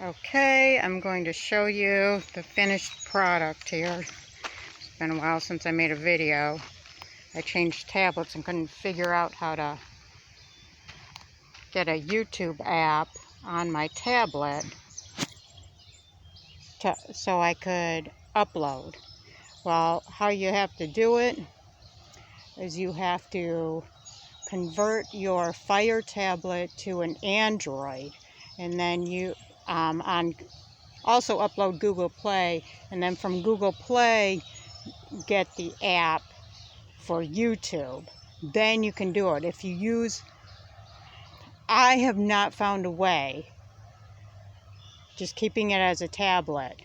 Okay, I'm going to show you the finished product here. It's been a while since I made a video. I changed tablets and couldn't figure out how to get a YouTube app on my tablet so I could upload. Well, how you have to do it is you have to convert your Fire tablet to an Android, and then you also upload Google Play, and then from Google Play get the app for YouTube. Then you can do it. If you use, I have not found a way, just keeping it as a tablet,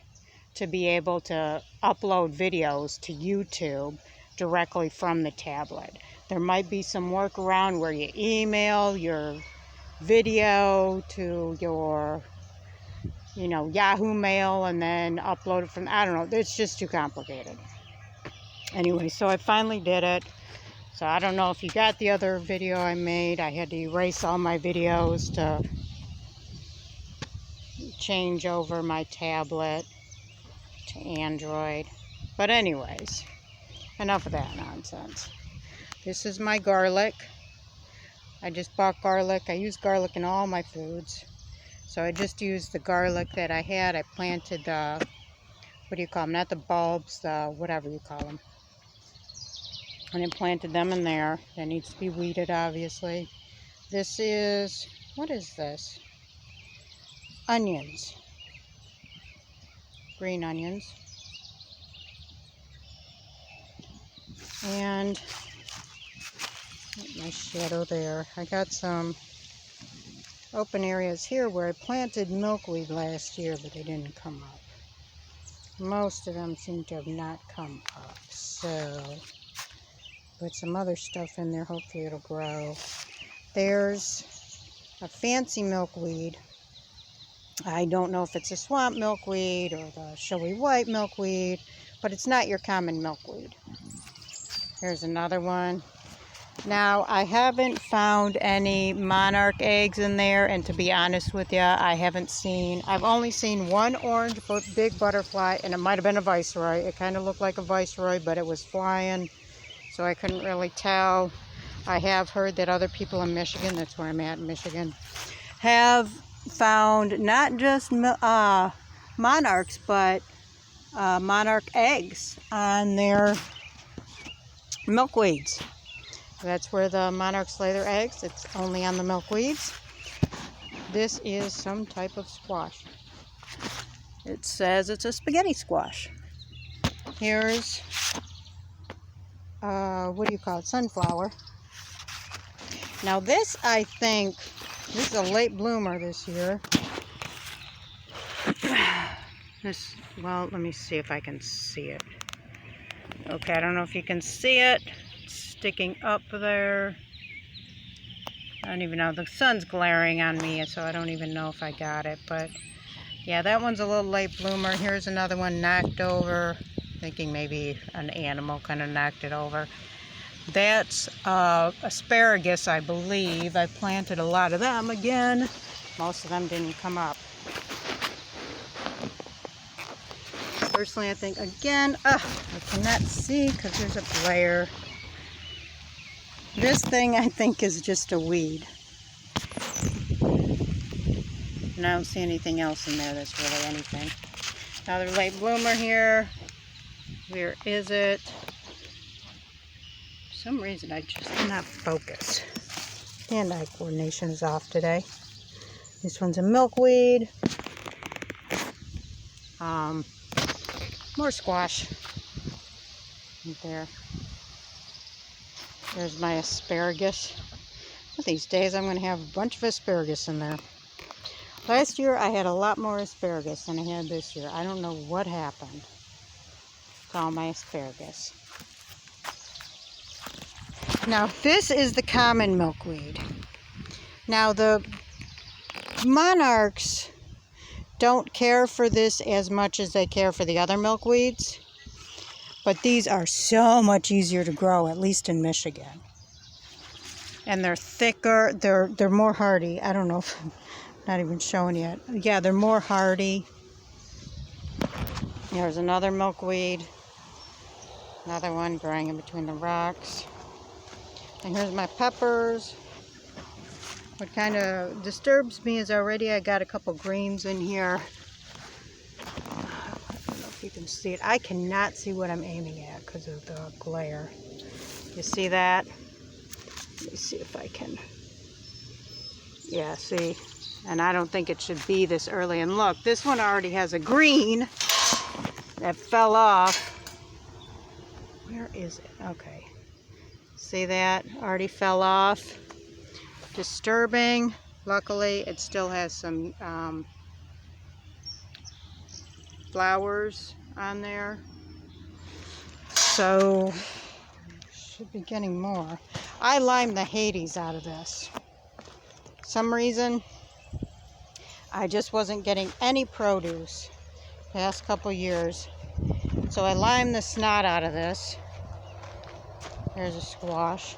to be able to upload videos to YouTube directly from the tablet. There might be some workaround where you email your video to your Yahoo Mail and then upload it from, I don't know, it's just too complicated. Anyway, so I finally did it. So I don't know if you got the other video I made. I had to erase all my videos to change over my tablet to Android. But anyways, enough of that nonsense. This is my garlic. I just bought garlic. I use garlic in all my foods. So I just used the garlic that I had. I planted the, what do you call them? Not the bulbs, the whatever you call them. And I planted them in there. That needs to be weeded, obviously. This is, what is this? Onions. Green onions. And my shadow there. I got some open areas here where I planted milkweed last year, but they didn't come up. Most of them seem to have not come up. So put some other stuff in there. Hopefully it'll grow. There's a fancy milkweed. I don't know if it's a swamp milkweed or the showy white milkweed, but it's not your common milkweed. Here's another one. Now, I haven't found any monarch eggs in there, and to be honest with you, I've only seen one orange big butterfly, and it might have been a viceroy. It kind of looked like a viceroy, but it was flying, so I couldn't really tell. I have heard that other people in Michigan, that's where I'm at in Michigan, have found not just monarchs, but monarch eggs on their milkweeds. That's where the monarchs lay their eggs. It's only on the milkweeds. This is some type of squash. It says it's a spaghetti squash. Here's, what do you call it? Sunflower. Now this, I think, this is a late bloomer this year. Well, let me see if I can see it. Okay, I don't know if you can see it. Sticking up there. I don't even know. The sun's glaring on me, so I don't even know if I got it. But yeah, that one's a little late bloomer. Here's another one knocked over. Thinking maybe an animal kind of knocked it over. That's asparagus, I believe. I planted a lot of them. Again, most of them didn't come up. Personally, I think, again, I cannot see because there's a glare. This thing, I think, is just a weed. And I don't see anything else in there that's really anything. Another late bloomer here. Where is it? For some reason, I just cannot focus. Hand-eye coordination is off today. This one's a milkweed. More squash. Right there. There's my asparagus. One of these days I'm going to have a bunch of asparagus in there. Last year I had a lot more asparagus than I had this year. I don't know what happened to all my asparagus. Now this is the common milkweed. Now the monarchs don't care for this as much as they care for the other milkweeds. But these are so much easier to grow, at least in Michigan. and they're thicker. They're more hardy. I don't know if I'm not even showing yet. Yeah, they're more hardy. There's another milkweed. Another one growing in between the rocks. And here's my peppers. What kind of disturbs me is already I got a couple greens in here. I don't know if you can see it. I cannot see what I'm aiming at because of the glare. You see that? Let me see if I can. Yeah, see? And I don't think it should be this early. And look, this one already has a green that fell off. Where is it? Okay. See that? Already fell off. Disturbing. Luckily, it still has some flowers on there. So, should be getting more. I limed the Hades out of this. Some reason, I just wasn't getting any produce the past couple years. So I limed the snot out of this. There's a squash.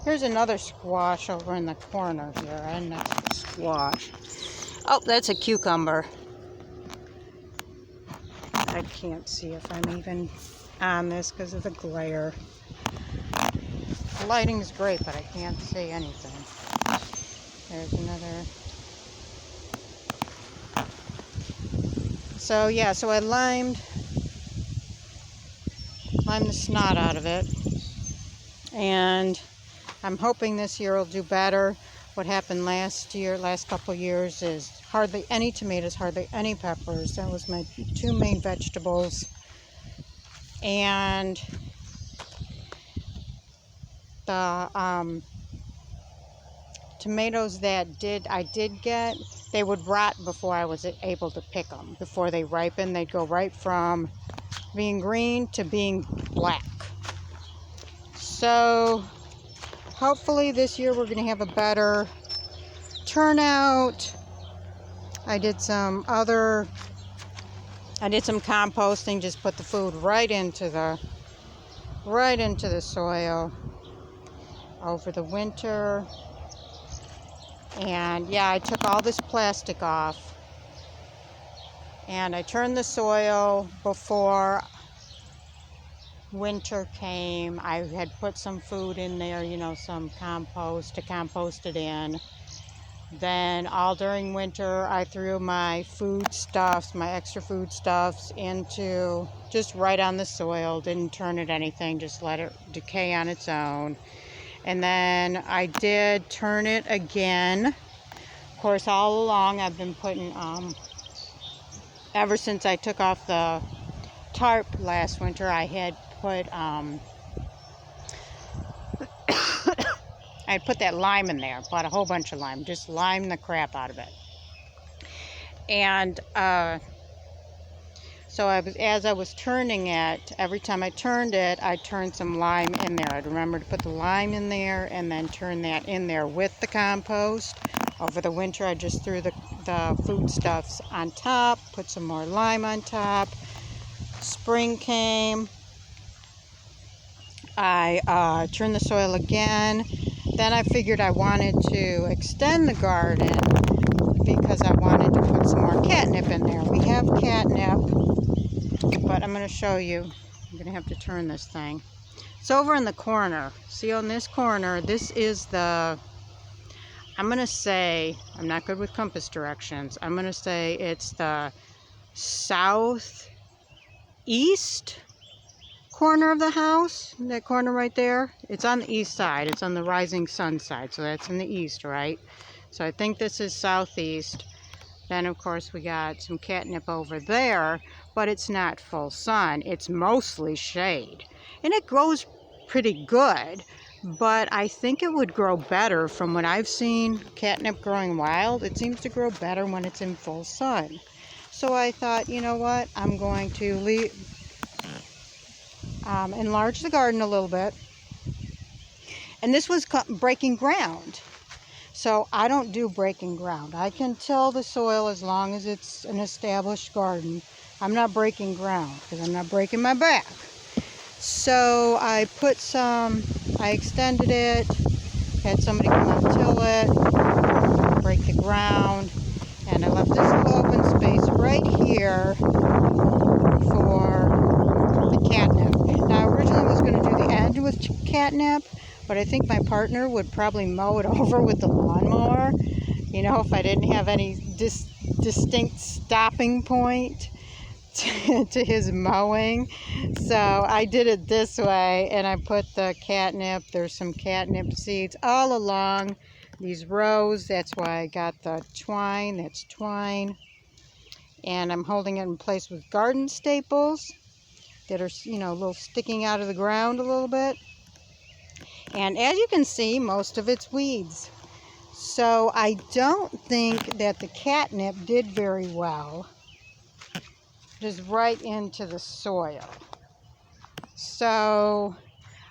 Here's another squash over in the corner here, and that's the squash. Oh, that's a cucumber. I can't see if I'm even on this because of the glare. The lighting is great, but I can't see anything. There's another. So yeah, so I limed the snot out of it, and I'm hoping this year will do better. What happened last couple years, is hardly any tomatoes, hardly any peppers. That was my two main vegetables. And the tomatoes that I did get, they would rot before I was able to pick them. Before they ripen, they'd go right from being green to being black. So hopefully this year we're going to have a better turnout. I did some composting, just put the food right into the soil over the winter. And yeah, I took all this plastic off, and I turned the soil before winter came. I had put some food in there, some compost to compost it in. Then all during winter, I threw my foodstuffs, my extra foodstuffs, into just right on the soil. Didn't turn it anything, just let it decay on its own. And then I did turn it again. Of course, all along I've been putting, ever since I took off the tarp last winter, I had put, I put that lime in there. Bought a whole bunch of lime. Just limed the crap out of it. And so as I was turning it, every time I turned it, I turned some lime in there. I'd remember to put the lime in there and then turn that in there with the compost. Over the winter, I just threw the foodstuffs on top, put some more lime on top. Spring came. I turned the soil again. Then I figured I wanted to extend the garden because I wanted to put some more catnip in there. We have catnip, but I'm going to show you. I'm going to have to turn this thing. It's over in the corner. See, on this corner, this is the, I'm going to say, I'm not good with compass directions. I'm going to say it's the southeast corner of the house. That corner right there. It's on the east side. It's on the rising sun side. So that's in the east, right? So I think this is southeast. Then, of course, we got some catnip over there, but it's not full sun. It's mostly shade. And it grows pretty good, but I think it would grow better from what I've seen. Catnip growing wild, it seems to grow better when it's in full sun. So I thought, you know what, I'm going to enlarge the garden a little bit. And this was breaking ground. So I don't do breaking ground. I can till the soil as long as it's an established garden. I'm not breaking ground because I'm not breaking my back. So I extended it. had somebody come out till it, break the ground, and I left this little open space right here for the catnip. Now, originally I was going to do the edge with catnip, but I think my partner would probably mow it over with the lawnmower, you know, if I didn't have any distinct stopping point to his mowing. So I did it this way, and I put the catnip, there's some catnip seeds all along these rows. That's why I got the twine, that's twine. And I'm holding it in place with garden staples that are, you know, a little sticking out of the ground a little bit. And as you can see, most of it's weeds. So I don't think that the catnip did very well just right into the soil. So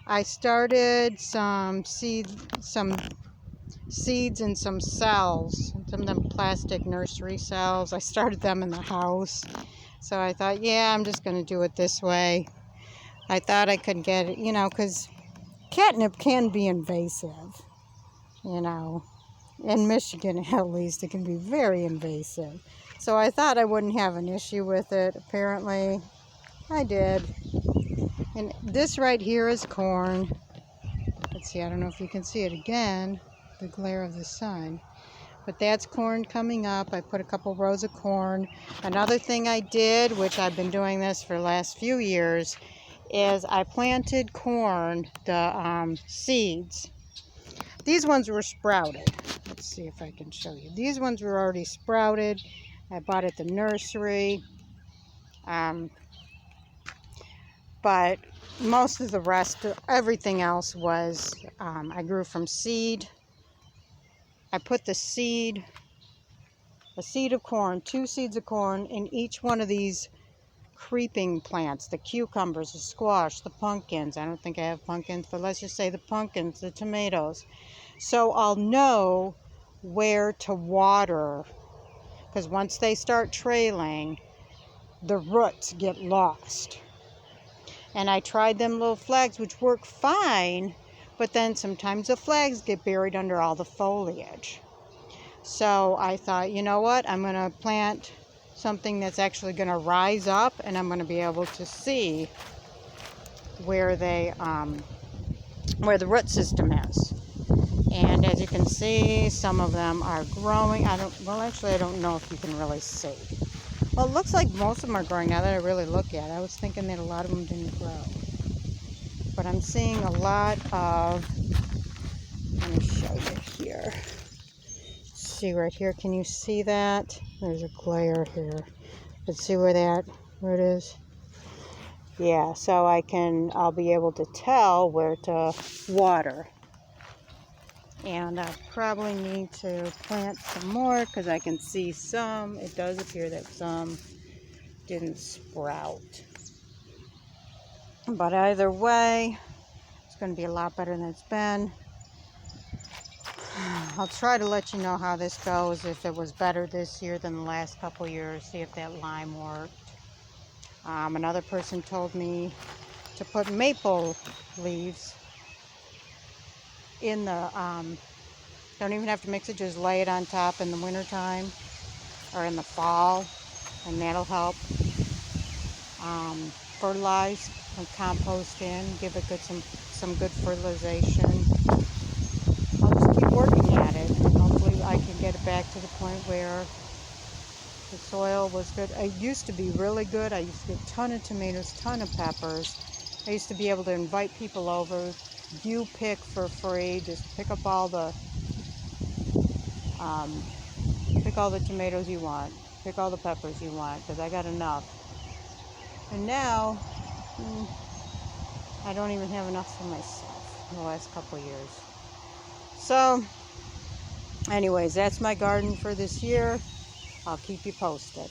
I started some seeds and some cells, some of them plastic nursery cells. I started them in the house. So I thought, yeah, I'm just going to do it this way. I thought I could get it, you know, because catnip can be invasive, you know. In Michigan, at least, it can be very invasive. So I thought I wouldn't have an issue with it. Apparently, I did. And this right here is corn. Let's see, I don't know if you can see it again, the glare of the sun. But that's corn coming up. I put a couple rows of corn. Another thing I did, which I've been doing this for the last few years, is I planted corn, the seeds. These ones were sprouted. Let's see if I can show you. These ones were already sprouted. I bought at the nursery. But most of the rest, everything else was, I grew from seed. I put a seed of corn, 2 seeds of corn in each one of these creeping plants, the cucumbers, the squash, the pumpkins. I don't think I have pumpkins, but let's just say the pumpkins, the tomatoes. So I'll know where to water, because once they start trailing, the roots get lost. And I tried them little flags, which work fine, but then sometimes the flags get buried under all the foliage. So I thought, you know what, I'm going to plant something that's actually going to rise up, and I'm going to be able to see where they, where the root system is. And as you can see, some of them are growing. I don't know if you can really see. Well, it looks like most of them are growing now that I really look at it. I was thinking that a lot of them didn't grow. But I'm seeing a lot of, let me show you here. See right here, can you see that? There's a glare here. Let's see where it is. Yeah, so I'll be able to tell where to water. And I probably need to plant some more because I can see some. It does appear that some didn't sprout. But either way, it's going to be a lot better than it's been. I'll try to let you know how this goes, if it was better this year than the last couple years, see if that lime worked. Another person told me to put maple leaves in the, don't even have to mix it, just lay it on top in the wintertime or in the fall, and that'll help. Fertilize and compost in, give it some good fertilization. I'll just keep working at it. Hopefully I can get it back to the point where the soil was good. It used to be really good. I used to get a ton of tomatoes, ton of peppers. I used to be able to invite people over. You pick for free. Just pick up all the tomatoes you want. Pick all the peppers you want, because I got enough. And now, I don't even have enough for myself in the last couple of years. So, anyways, that's my garden for this year. I'll keep you posted.